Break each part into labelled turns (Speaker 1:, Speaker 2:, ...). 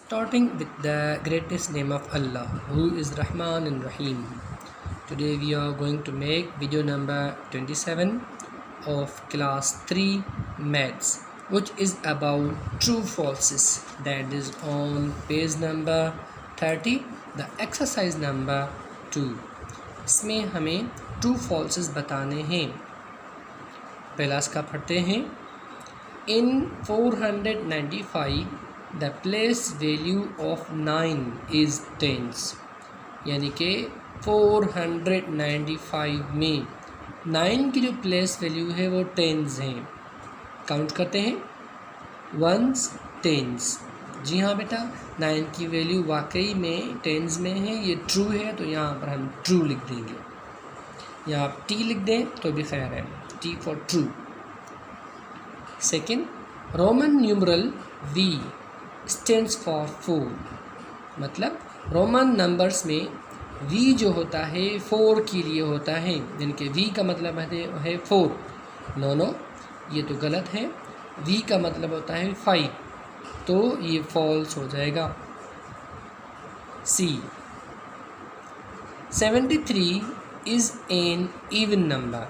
Speaker 1: Starting with the greatest name of Allah, who is Rahman and Rahim. Today we are going to make video number 27 of class 3 maths, which is about true falses. That is on page number 30, the exercise number 2. इसमें हमें true falses बताने हैं. पहला इसका पढ़ते हैं. In 495 the place value of 9 is tens. यानी कि 495 में 9 की जो प्लेस वैल्यू है वो टेंस हैं. काउंट करते हैं. Ones tens. जी हाँ बेटा, 9 की वैल्यू वाकई में टेंस में है, ये ट्रू है, तो यहाँ पर हम ट्रू लिख देंगे. या आप टी लिख दें तो भी खैर है. T for true. Second, Roman numeral V stands for 4. मतलब रोमन नंबर्स में वी जो होता है 4 के लिए होता है, यानी कि वी का मतलब है 4. नो, ये तो गलत है. वी का मतलब होता है 5, तो ये फॉल्स हो जाएगा. सी, 73 इज़ एन इवन नंबर.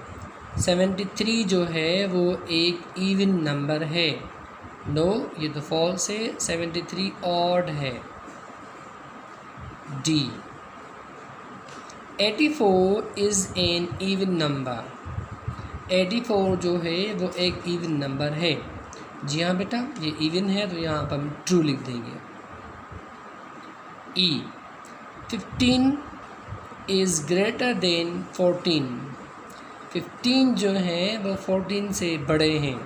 Speaker 1: 73 जो है वो एक इवन नंबर है. नो, ये तो फॉल्स है. 73 ऑड है. D, 84 is an even number. 84 जो है वो एक इवन नंबर है. जी हाँ बेटा, ये इवन है, तो यहाँ पर हम ट्रू लिख देंगे. ई, 15 इज़ ग्रेटर देन 14. 15 जो है वो 14 से बड़े हैं.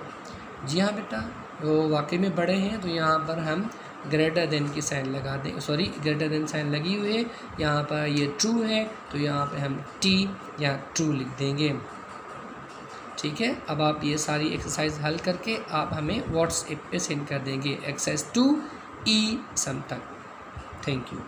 Speaker 1: जी हाँ बेटा, वो वाकई में बड़े हैं, तो यहाँ पर हम ग्रेटर देन की साइन लगा दें. सॉरी, ग्रेटर देन साइन लगी हुई है. यहाँ पर ये ट्रू है, तो यहाँ पर हम टी या ट्रू लिख देंगे. ठीक है. अब आप ये सारी एक्सरसाइज हल करके आप हमें व्हाट्सएप पे सेंड कर देंगे. एक्सरसाइज 2E सम तक. Thank you.